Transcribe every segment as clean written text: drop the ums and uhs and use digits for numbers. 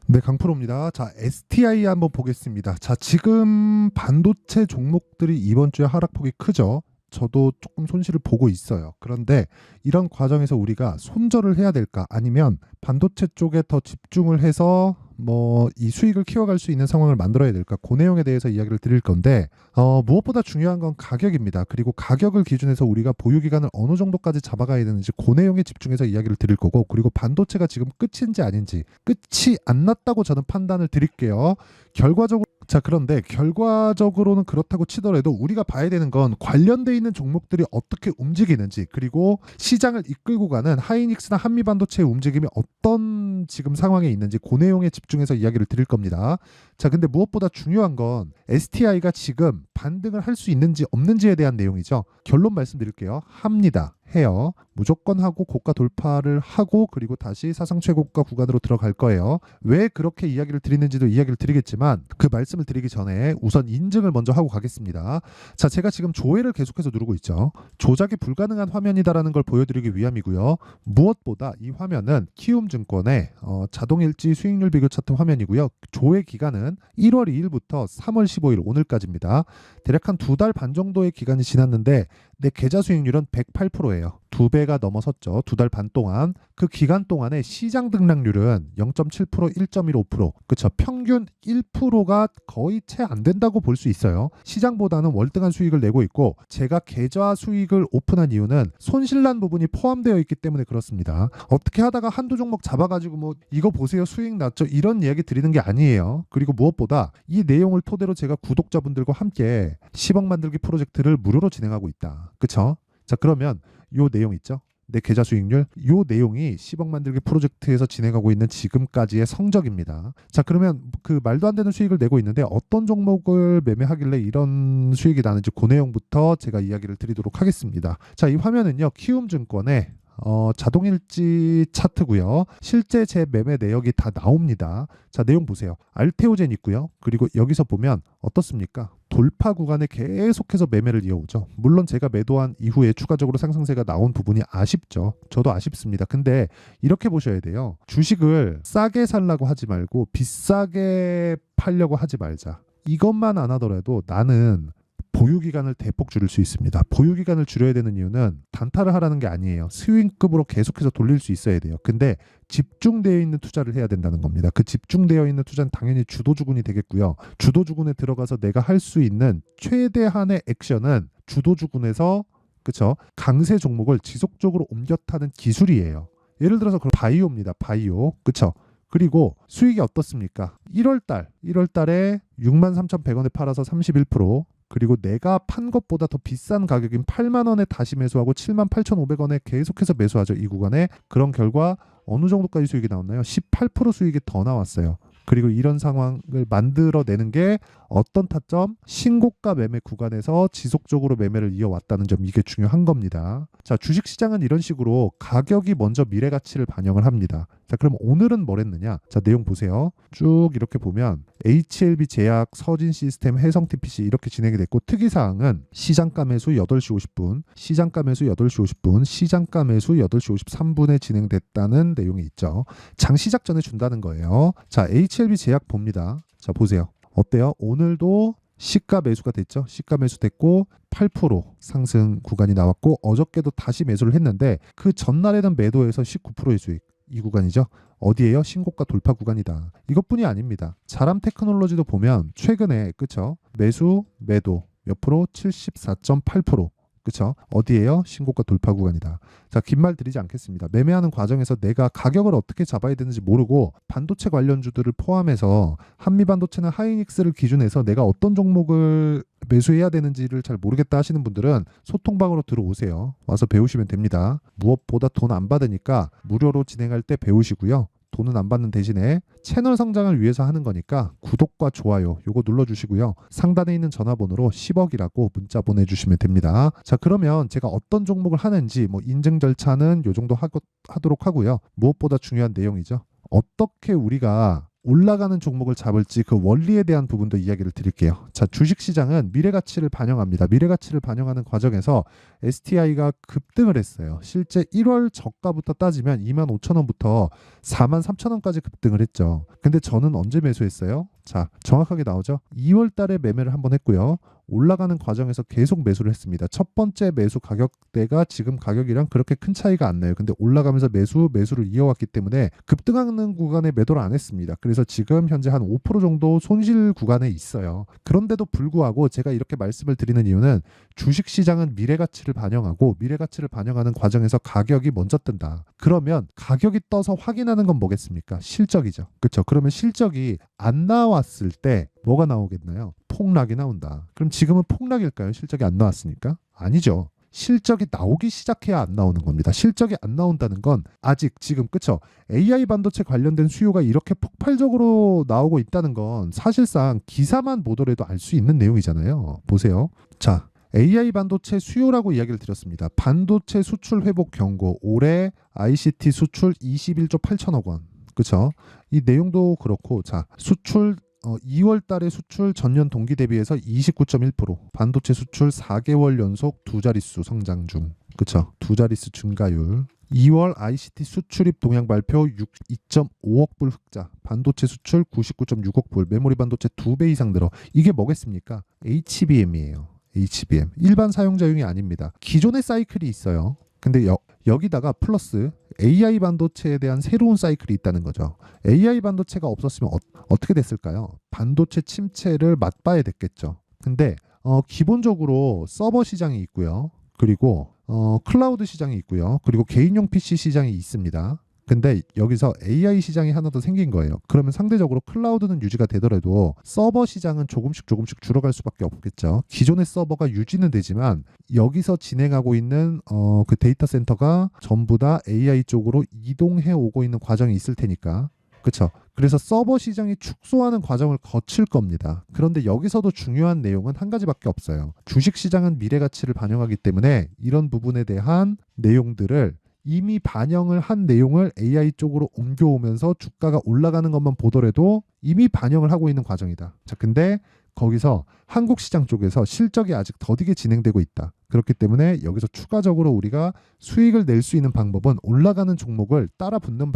네, 강프로입니다. 자, STI 한번 보겠습니다. 자, 지금 반도체 종목들이 이번 주에 하락폭이 크죠. 저도 조금 손실을 보고 있어요. 그런데 이런 과정에서 우리가 손절을 해야 될까? 아니면 반도체 쪽에 더 집중을 해서 이 수익을 키워갈 수 있는 상황을 만들어야 될까? 그 내용에 대해서 이야기를 드릴 건데 무엇보다 중요한 건 가격입니다. 그리고 가격을 기준해서 우리가 보유 기간을 어느 정도까지 잡아가야 되는지 그 내용에 집중해서 이야기를 드릴 거고, 그리고 반도체가 지금 끝인지 아닌지, 끝이 안 났다고 저는 판단을 드릴게요. 그런데 결과적으로는 그렇다고 치더라도 우리가 봐야 되는 건 관련돼 있는 종목들이 어떻게 움직이는지, 그리고 시장을 이끌고 가는 하이닉스나 한미반도체의 움직임이 어떤 지금 상황에 있는지 그 내용에 집중해서 이야기를 드릴 겁니다. 자, 근데 무엇보다 중요한 건 STI가 지금 반등을 할 수 있는지 없는지에 대한 내용이죠. 결론 말씀드릴게요. 합니다. 해요. 무조건 하고 고가 돌파를 하고 그리고 다시 사상 최고가 구간으로 들어갈 거예요. 왜 그렇게 이야기를 드리는지도 이야기를 드리겠지만, 그 말씀을 드리기 전에 우선 인증을 먼저 하고 가겠습니다. 자, 제가 지금 조회를 계속해서 누르고 있죠. 조작이 불가능한 화면이다라는 걸 보여드리기 위함이고요. 무엇보다 이 화면은 키움증권의 자동일지 수익률 비교 차트 화면이고요. 조회 기간은 1월 2일부터 3월 15일 오늘까지입니다. 대략 한 두 달 반 정도의 기간이 지났는데 내 계좌 수익률은 108%예요. 두 배가 넘어섰죠. 두 달 반 동안. 그 기간 동안에 시장 등락률은 0.7%, 1.15%. 그쵸. 평균 1%가 거의 채 안 된다고 볼 수 있어요. 시장보다는 월등한 수익을 내고 있고, 제가 계좌 수익을 오픈한 이유는 손실난 부분이 포함되어 있기 때문에 그렇습니다. 어떻게 하다가 한두 종목 잡아가지고 이거 보세요, 수익 났죠, 이런 이야기 드리는 게 아니에요. 그리고 무엇보다 이 내용을 토대로 제가 구독자분들과 함께 10억 만들기 프로젝트를 무료로 진행하고 있다. 그쵸? 자, 그러면 요 내용 있죠? 내 계좌 수익률, 요 내용이 10억 만들기 프로젝트에서 진행하고 있는 지금까지의 성적입니다. 자, 그러면 그 말도 안 되는 수익을 내고 있는데 어떤 종목을 매매하길래 이런 수익이 나는지 그 내용부터 제가 이야기를 드리도록 하겠습니다. 자, 이 화면은요, 키움증권의 자동일지 차트고요. 실제 제 매매 내역이 다 나옵니다. 자, 내용 보세요. 알테오젠 있고요. 그리고 여기서 보면 어떻습니까? 돌파 구간에 계속해서 매매를 이어오죠. 물론 제가 매도한 이후에 추가적으로 상승세가 나온 부분이 아쉽죠. 저도 아쉽습니다. 근데 이렇게 보셔야 돼요. 주식을 싸게 살라고 하지 말고 비싸게 팔려고 하지 말자. 이것만 안 하더라도 나는 보유 기간을 대폭 줄일 수 있습니다. 보유 기간을 줄여야 되는 이유는 단타를 하라는 게 아니에요. 스윙급으로 계속해서 돌릴 수 있어야 돼요. 근데 집중되어 있는 투자를 해야 된다는 겁니다. 그 집중되어 있는 투자는 당연히 주도주군이 되겠고요. 주도주군에 들어가서 내가 할 수 있는 최대한의 액션은 주도주군에서, 그쵸, 강세 종목을 지속적으로 옮겨 타는 기술이에요. 예를 들어서 바이오입니다. 바이오. 그쵸? 그리고 수익이 어떻습니까? 1월 달에 63,100원에 팔아서 31%, 그리고 내가 판 것보다 더 비싼 가격인 8만 원에 다시 매수하고 78,500원에 계속해서 매수하죠. 이 구간에. 그런 결과 어느 정도까지 수익이 나왔나요? 18% 수익이 더 나왔어요. 그리고 이런 상황을 만들어내는 게 어떤 타점? 신고가 매매 구간에서 지속적으로 매매를 이어왔다는 점, 이게 중요한 겁니다. 자, 주식시장은 이런 식으로 가격이 먼저 미래 가치를 반영을 합니다. 자, 그럼 오늘은 뭘 했느냐? 자, 내용 보세요. 쭉 이렇게 보면 HLB 제약, 서진 시스템, 해성 TPC 이렇게 진행이 됐고, 특이사항은 시장가 매수 8시 50분, 시장가 매수 8시 50분, 시장가 매수 8시 53분에 진행됐다는 내용이 있죠. 장 시작 전에 준다는 거예요. 자, HLB 제약 봅니다. 자, 보세요. 어때요? 오늘도 시가 매수가 됐죠. 시가 매수 됐고 8% 상승 구간이 나왔고, 어저께도 다시 매수를 했는데 그 전날에는 매도해서 19%의 수익. 이 구간이죠. 어디에요? 신고가 돌파 구간이다. 이것뿐이 아닙니다. 자람 테크놀로지도 보면 최근에, 그쵸, 매수 매도 몇 프로? 74.8%. 그쵸? 어디에요? 신고가 돌파 구간이다. 자, 긴 말 드리지 않겠습니다. 매매하는 과정에서 내가 가격을 어떻게 잡아야 되는지 모르고 반도체 관련주들을 포함해서 한미반도체나 하이닉스를 기준해서 내가 어떤 종목을 매수해야 되는지를 잘 모르겠다 하시는 분들은 소통방으로 들어오세요. 와서 배우시면 됩니다. 무엇보다 돈 안 받으니까 무료로 진행할 때 배우시고요. 돈은 안 받는 대신에 채널 성장을 위해서 하는 거니까 구독과 좋아요 요거 눌러주시고요. 상단에 있는 전화번호로 10억이라고 문자 보내주시면 됩니다. 자, 그러면 제가 어떤 종목을 하는지 인증 절차는 요 정도 하도록 하고요. 무엇보다 중요한 내용이죠. 어떻게 우리가 올라가는 종목을 잡을지 그 원리에 대한 부분도 이야기를 드릴게요. 자, 주식시장은 미래가치를 반영합니다. 미래가치를 반영하는 과정에서 STI가 급등을 했어요. 실제 1월 저가부터 따지면 25,000원부터 43,000원까지 급등을 했죠. 근데 저는 언제 매수했어요? 자, 정확하게 나오죠. 2월 달에 매매를 한번 했고요. 올라가는 과정에서 계속 매수를 했습니다. 첫 번째 매수 가격대가 지금 가격이랑 그렇게 큰 차이가 안 나요. 근데 올라가면서 매수를 이어왔기 때문에 급등하는 구간에 매도를 안 했습니다. 그래서 지금 현재 한 5% 정도 손실 구간에 있어요. 그런데도 불구하고 제가 이렇게 말씀을 드리는 이유는 주식시장은 미래가치를 반영하고 미래가치를 반영하는 과정에서 가격이 먼저 뜬다. 그러면 가격이 떠서 확인하는 건 뭐겠습니까? 실적이죠. 그렇죠? 그러면 실적이 안 나왔을 때 뭐가 나오겠나요? 폭락이 나온다. 그럼 지금은 폭락일까요? 실적이 안 나왔으니까? 아니죠. 실적이 나오기 시작해야 안 나오는 겁니다. 실적이 안 나온다는 건 아직 지금 그쵸? AI 반도체 관련된 수요가 이렇게 폭발적으로 나오고 있다는 건 사실상 기사만 보더라도 알 수 있는 내용이잖아요. 보세요. 자, AI 반도체 수요라고 이야기를 드렸습니다. 반도체 수출 회복 경고, 올해 ICT 수출 21조 8천억 원. 그쵸? 이 내용도 그렇고, 자, 수출 2월 달에 수출 전년 동기 대비해서 29.1%, 반도체 수출 4개월 연속 두 자릿수 성장 중. 그쵸? 두 자릿수 증가율. 2월 ICT 수출입 동향 발표 2.5억 불 흑자, 반도체 수출 99.6억 불, 메모리 반도체 2배 이상 늘어. 이게 뭐겠습니까? HBM이에요. HBM. 일반 사용자용이 아닙니다. 기존의 사이클이 있어요. 근데 여기다가 플러스 AI 반도체에 대한 새로운 사이클이 있다는 거죠. AI 반도체가 없었으면 어떻게 됐을까요? 반도체 침체를 맛봐야 됐겠죠. 근데 기본적으로 서버 시장이 있고요. 그리고 클라우드 시장이 있고요. 그리고 개인용 PC 시장이 있습니다. 근데 여기서 AI 시장이 하나 더 생긴 거예요. 그러면 상대적으로 클라우드는 유지가 되더라도 서버 시장은 조금씩 줄어갈 수밖에 없겠죠. 기존의 서버가 유지는 되지만 여기서 진행하고 있는 그 데이터 센터가 전부 다 AI 쪽으로 이동해 오고 있는 과정이 있을 테니까. 그렇죠. 그래서 서버 시장이 축소하는 과정을 거칠 겁니다. 그런데 여기서도 중요한 내용은 한 가지밖에 없어요. 주식 시장은 미래 가치를 반영하기 때문에 이런 부분에 대한 내용들을 이미 반영을 한 내용을 AI 쪽으로 옮겨오면서 주가가 올라가는 것만 보더라도 이미 반영을 하고 있는 과정이다. 자, 근데 거기서 한국 시장 쪽에서 실적이 아직 더디게 진행되고 있다. 그렇기 때문에 여기서 추가적으로 우리가 수익을 낼 수 있는 방법은 올라가는 종목을 따라 붙는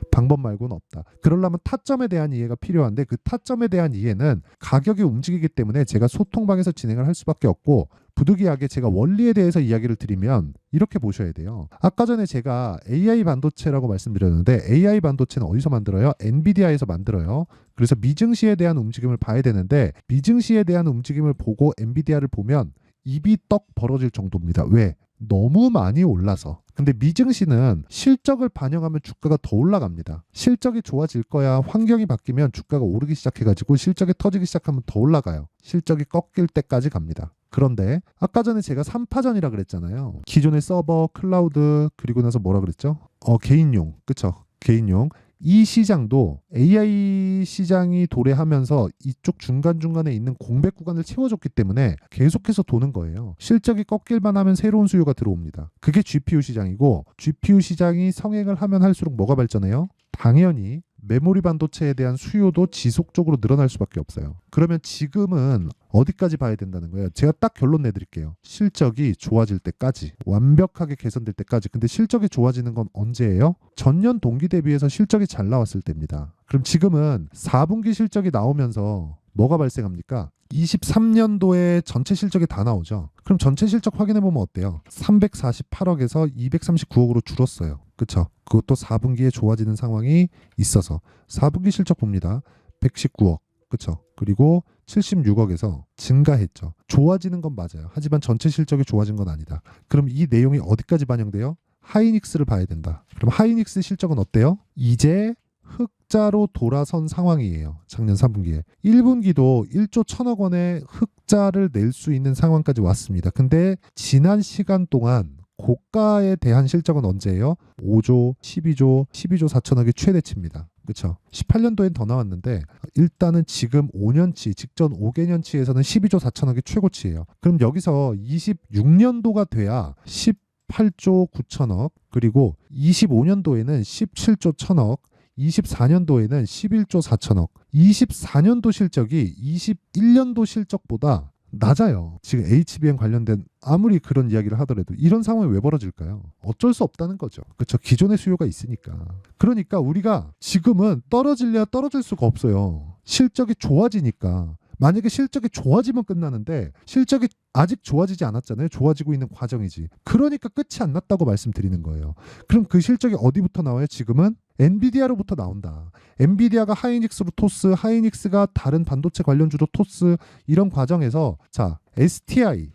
방법 말고는 없다. 그러려면 타점에 대한 이해가 필요한데 그 타점에 대한 이해는 가격이 움직이기 때문에 제가 소통방에서 진행을 할 수밖에 없고, 부득이하게 제가 원리에 대해서 이야기를 드리면 이렇게 보셔야 돼요. 아까 전에 제가 AI 반도체라고 말씀드렸는데 AI 반도체는 어디서 만들어요? 엔비디아에서 만들어요. 그래서 미증시에 대한 움직임을 봐야 되는데 미증시에 대한 움직임을 보고 엔비디아를 보면 입이 떡 벌어질 정도입니다. 왜? 너무 많이 올라서. 근데 미증시는 실적을 반영하면 주가가 더 올라갑니다. 실적이 좋아질 거야. 환경이 바뀌면 주가가 오르기 시작해가지고 실적이 터지기 시작하면 더 올라가요. 실적이 꺾일 때까지 갑니다. 그런데 아까 전에 제가 3파전이라 그랬잖아요. 기존의 서버, 클라우드, 그리고 나서 뭐라 그랬죠? 개인용. 그쵸? 개인용. 이 시장도 AI 시장이 도래하면서 이쪽 중간중간에 있는 공백 구간을 채워줬기 때문에 계속해서 도는 거예요. 실적이 꺾일만 하면 새로운 수요가 들어옵니다. 그게 GPU 시장이고, GPU 시장이 성행을 하면 할수록 뭐가 발전해요? 당연히 메모리 반도체에 대한 수요도 지속적으로 늘어날 수밖에 없어요. 그러면 지금은 어디까지 봐야 된다는 거예요? 제가 딱 결론 내드릴게요. 실적이 좋아질 때까지, 완벽하게 개선될 때까지. 근데 실적이 좋아지는 건 언제예요? 전년 동기 대비해서 실적이 잘 나왔을 때입니다. 그럼 지금은 4분기 실적이 나오면서 뭐가 발생합니까? 23년도에 전체 실적이 다 나오죠. 그럼 전체 실적 확인해보면 어때요? 348억에서 239억으로 줄었어요. 그쵸? 그것도 4분기에 좋아지는 상황이 있어서 4분기 실적 봅니다. 119억. 그쵸? 그리고 76억에서 증가했죠. 좋아지는 건 맞아요. 하지만 전체 실적이 좋아진 건 아니다. 그럼 이 내용이 어디까지 반영돼요? 하이닉스를 봐야 된다. 그럼 하이닉스 실적은 어때요? 이제 흑자로 돌아선 상황이에요. 작년 3분기에. 1분기도 1조 1천억 원의 흑자를 낼 수 있는 상황까지 왔습니다. 근데 지난 시간 동안 고가에 대한 실적은 언제예요? 5조, 12조, 12조 4천억이 최대치입니다. 그렇죠? 18년도엔 더 나왔는데 일단은 지금 5년치, 직전 5개년치에서는 12조 4천억이 최고치예요. 그럼 여기서 26년도가 돼야 18조 9천억, 그리고 25년도에는 17조 1천억, 24년도에는 11조 4천억. 24년도 실적이 21년도 실적보다 낮아요. 지금 HBM 관련된 아무리 그런 이야기를 하더라도 이런 상황이 왜 벌어질까요? 어쩔 수 없다는 거죠. 그렇죠. 기존의 수요가 있으니까. 그러니까 우리가 지금은 떨어질래야 떨어질 수가 없어요. 실적이 좋아지니까. 만약에 실적이 좋아지면 끝나는데 실적이 아직 좋아지지 않았잖아요. 좋아지고 있는 과정이지. 그러니까 끝이 안 났다고 말씀드리는 거예요. 그럼 그 실적이 어디부터 나와요? 지금은 엔비디아로부터 나온다. 엔비디아가 하이닉스로 토스, 하이닉스가 다른 반도체 관련주로 토스, 이런 과정에서 자, STI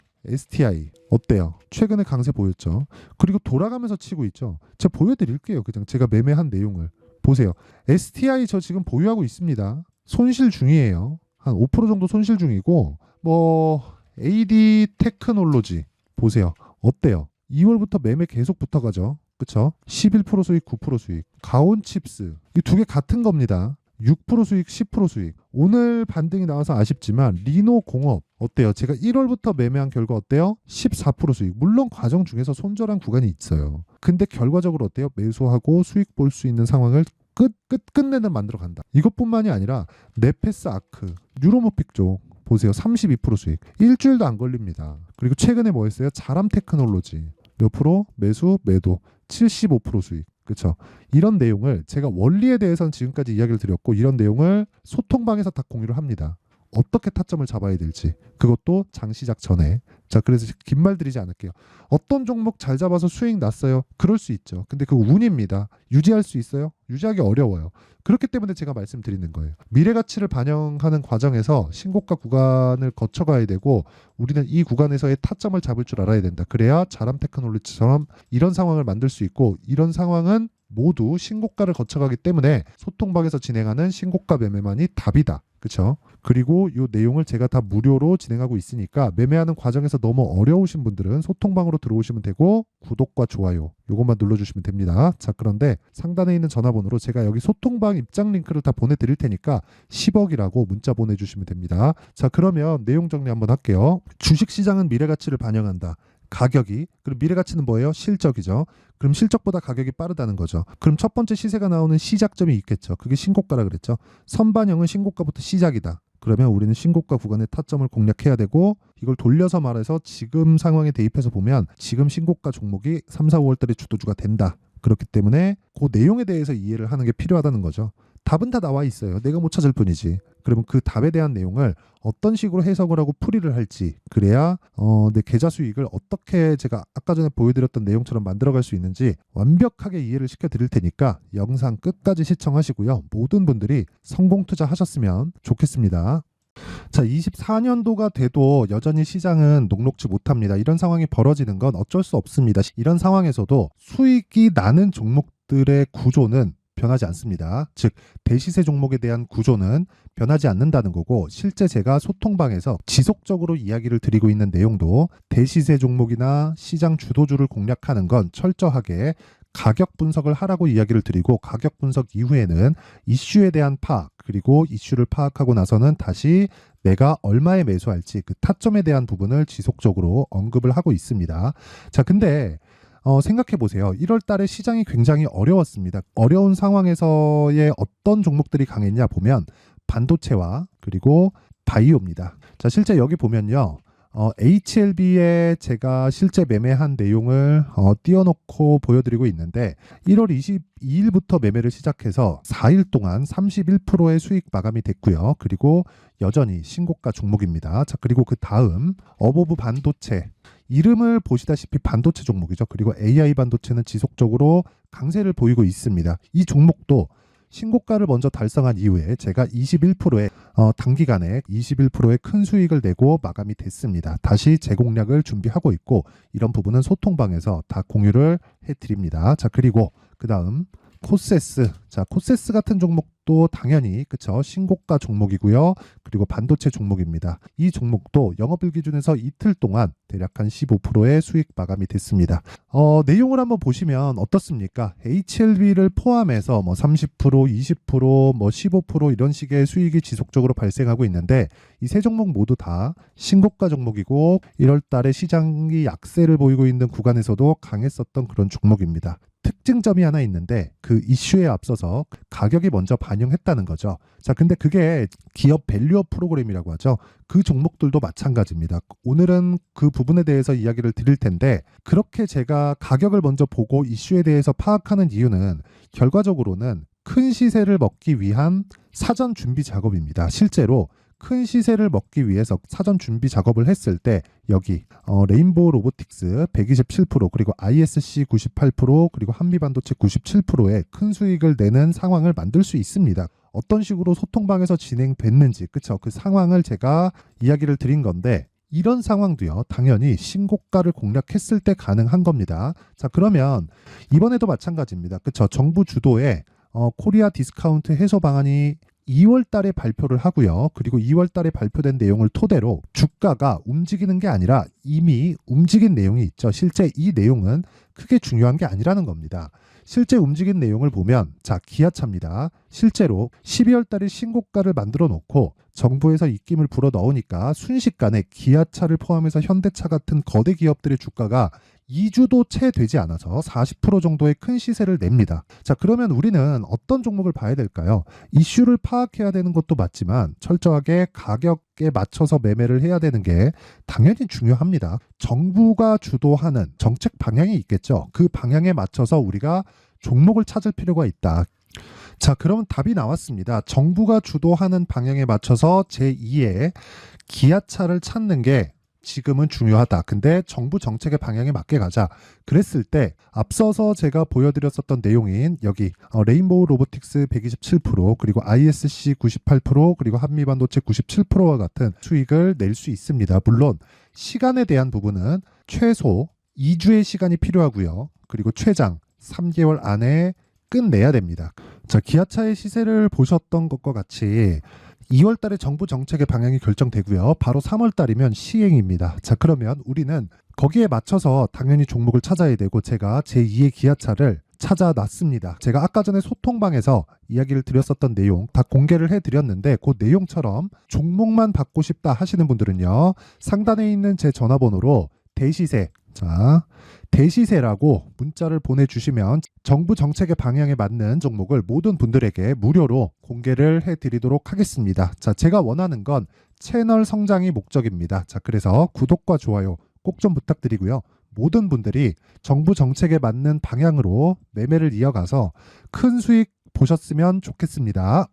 어때요? 최근에 강세 보였죠. 그리고 돌아가면서 치고 있죠. 제가 보여드릴게요. 그냥 제가 매매한 내용을 보세요. STI 저 지금 보유하고 있습니다. 손실 중이에요. 한 5% 정도 손실 중이고, 뭐 AD 테크놀로지 보세요. 어때요? 2월부터 매매 계속 붙어가죠. 그쵸? 11% 수익, 9% 수익. 가온칩스 이 두 개 같은 겁니다. 6% 수익, 10% 수익. 오늘 반등이 나와서 아쉽지만 리노공업 어때요? 제가 1월부터 매매한 결과 어때요? 14% 수익. 물론 과정 중에서 손절한 구간이 있어요. 근데 결과적으로 어때요? 매수하고 수익 볼 수 있는 상황을 끝내는 만들어 간다. 이것뿐만이 아니라 네페스 아크, 뉴로모픽 쪽 보세요. 32% 수익. 일주일도 안 걸립니다. 그리고 최근에 뭐 했어요? 자람 테크놀로지 몇 프로? 매수, 매도 75% 수익. 그렇죠? 이런 내용을 제가 원리에 대해서는 지금까지 이야기를 드렸고 이런 내용을 소통방에서 다 공유를 합니다. 어떻게 타점을 잡아야 될지 그것도 장 시작 전에. 자, 그래서 긴 말 드리지 않을게요. 어떤 종목 잘 잡아서 수익 났어요? 그럴 수 있죠. 근데 그 운입니다. 유지할 수 있어요? 유지하기 어려워요. 그렇기 때문에 제가 말씀드리는 거예요. 미래 가치를 반영하는 과정에서 신고가 구간을 거쳐가야 되고 우리는 이 구간에서의 타점을 잡을 줄 알아야 된다. 그래야 자람 테크놀로지처럼 이런 상황을 만들 수 있고 이런 상황은 모두 신고가를 거쳐가기 때문에 소통방에서 진행하는 신고가 매매만이 답이다. 그렇죠? 그리고 이 내용을 제가 다 무료로 진행하고 있으니까 매매하는 과정에서 너무 어려우신 분들은 소통방으로 들어오시면 되고 구독과 좋아요 요것만 눌러주시면 됩니다. 자, 그런데 상단에 있는 전화번호로 제가 여기 소통방 입장 링크를 다 보내드릴 테니까 10억이라고 문자 보내주시면 됩니다. 자, 그러면 내용 정리 한번 할게요. 주식시장은 미래가치를 반영한다. 가격이, 그럼 미래가치는 뭐예요? 실적이죠. 그럼 실적보다 가격이 빠르다는 거죠. 그럼 첫 번째 시세가 나오는 시작점이 있겠죠. 그게 신고가라 그랬죠. 선반영은 신고가부터 시작이다. 그러면 우리는 신고가 구간의 타점을 공략해야 되고 이걸 돌려서 말해서 지금 상황에 대입해서 보면 지금 신고가 종목이 3, 4, 5월 달에 주도주가 된다. 그렇기 때문에 그 내용에 대해서 이해를 하는 게 필요하다는 거죠. 답은 다 나와 있어요. 내가 못 찾을 뿐이지. 그러면 그 답에 대한 내용을 어떤 식으로 해석을 하고 풀이를 할지 그래야 내 계좌 수익을 어떻게 제가 아까 전에 보여드렸던 내용처럼 만들어갈 수 있는지 완벽하게 이해를 시켜드릴 테니까 영상 끝까지 시청하시고요. 모든 분들이 성공 투자하셨으면 좋겠습니다. 자, 24년도가 돼도 여전히 시장은 녹록지 못합니다. 이런 상황이 벌어지는 건 어쩔 수 없습니다. 이런 상황에서도 수익이 나는 종목들의 구조는 변하지 않습니다. 즉 대시세 종목에 대한 구조는 변하지 않는다는 거고 실제 제가 소통방에서 지속적으로 이야기를 드리고 있는 내용도 대시세 종목이나 시장 주도주를 공략하는 건 철저하게 가격 분석을 하라고 이야기를 드리고 가격 분석 이후에는 이슈에 대한 파악 그리고 이슈를 파악하고 나서는 다시 내가 얼마에 매수할지 그 타점에 대한 부분을 지속적으로 언급을 하고 있습니다. 자, 근데 생각해 보세요. 1월 달에 시장이 굉장히 어려웠습니다. 어려운 상황에서의 어떤 종목들이 강했냐 보면 반도체와 그리고 바이오입니다. 자, 실제 여기 보면요. HLB에 제가 실제 매매한 내용을 띄워놓고 보여드리고 있는데 1월 22일부터 매매를 시작해서 4일 동안 31%의 수익 마감이 됐고요. 그리고 여전히 신고가 종목입니다. 자, 그리고 그 다음 어보브 반도체 이름을 보시다시피 반도체 종목이죠. 그리고 AI 반도체는 지속적으로 강세를 보이고 있습니다. 이 종목도 신고가를 먼저 달성한 이후에 제가 21%의 단기간에 21%의 큰 수익을 내고 마감이 됐습니다. 다시 재공략을 준비하고 있고 이런 부분은 소통방에서 다 공유를 해드립니다. 자, 그리고 그 다음 코세스. 자, 코세스 같은 종목도 당연히 그쵸 신고가 종목이고요. 그리고 반도체 종목입니다. 이 종목도 영업일 기준에서 이틀 동안 대략 한 15%의 수익 마감이 됐습니다. 내용을 한번 보시면 어떻습니까? HLB를 포함해서 뭐 30%, 20%, 뭐 15% 이런 식의 수익이 지속적으로 발생하고 있는데 이 세 종목 모두 다 신고가 종목이고 1월 달에 시장이 약세를 보이고 있는 구간에서도 강했었던 그런 종목입니다. 특징점이 하나 있는데 그 이슈에 앞서서 가격이 먼저 반영했다는 거죠. 자, 근데 그게 기업 밸류업 프로그램이라고 하죠. 그 종목들도 마찬가지입니다. 오늘은 그 부분에 대해서 이야기를 드릴 텐데 그렇게 제가 가격을 먼저 보고 이슈에 대해서 파악하는 이유는 결과적으로는 큰 시세를 먹기 위한 사전 준비 작업입니다. 실제로 큰 시세를 먹기 위해서 사전 준비 작업을 했을 때 여기 레인보우 로보틱스 127% 그리고 ISC 98% 그리고 한미반도체 97%의 큰 수익을 내는 상황을 만들 수 있습니다. 어떤 식으로 소통방에서 진행됐는지 그쵸? 그 상황을 제가 이야기를 드린 건데 이런 상황도요 당연히 신고가를 공략했을 때 가능한 겁니다. 자, 그러면 이번에도 마찬가지입니다. 그쵸? 정부 주도의 코리아 디스카운트 해소 방안이 2월 달에 발표를 하고요. 그리고 2월 달에 발표된 내용을 토대로 주가가 움직이는 게 아니라 이미 움직인 내용이 있죠. 실제 이 내용은 크게 중요한 게 아니라는 겁니다. 실제 움직인 내용을 보면 자, 기아차입니다. 실제로 12월 달에 신고가를 만들어 놓고 정부에서 입김을 불어 넣으니까 순식간에 기아차를 포함해서 현대차 같은 거대 기업들의 주가가 2주도 채 되지 않아서 40% 정도의 큰 시세를 냅니다. 자, 그러면 우리는 어떤 종목을 봐야 될까요? 이슈를 파악해야 되는 것도 맞지만 철저하게 가격에 맞춰서 매매를 해야 되는 게 당연히 중요합니다. 정부가 주도하는 정책 방향이 있겠죠. 그 방향에 맞춰서 우리가 종목을 찾을 필요가 있다. 자, 그럼 답이 나왔습니다. 정부가 주도하는 방향에 맞춰서 제2의 기아차를 찾는 게 지금은 중요하다. 근데 정부 정책의 방향에 맞게 가자. 그랬을 때 앞서서 제가 보여드렸었던 내용인 여기 레인보우 로보틱스 127% 그리고 ISC 98% 그리고 한미반도체 97%와 같은 수익을 낼 수 있습니다. 물론 시간에 대한 부분은 최소 2주의 시간이 필요하고요. 그리고 최장 3개월 안에 끝내야 됩니다. 자, 기아차의 시세를 보셨던 것과 같이 2월 달에 정부 정책의 방향이 결정되고요. 바로 3월 달이면 시행입니다. 자, 그러면 우리는 거기에 맞춰서 당연히 종목을 찾아야 되고 제가 제2의 기아차를 찾아놨습니다. 제가 아까 전에 소통방에서 이야기를 드렸었던 내용 다 공개를 해드렸는데 그 내용처럼 종목만 받고 싶다 하시는 분들은요. 상단에 있는 제 전화번호로 대시세 자, 대시세라고 문자를 보내주시면 정부 정책의 방향에 맞는 종목을 모든 분들에게 무료로 공개를 해드리도록 하겠습니다. 자, 제가 원하는 건 채널 성장이 목적입니다. 자, 그래서 구독과 좋아요 꼭 좀 부탁드리고요. 모든 분들이 정부 정책에 맞는 방향으로 매매를 이어가서 큰 수익 보셨으면 좋겠습니다.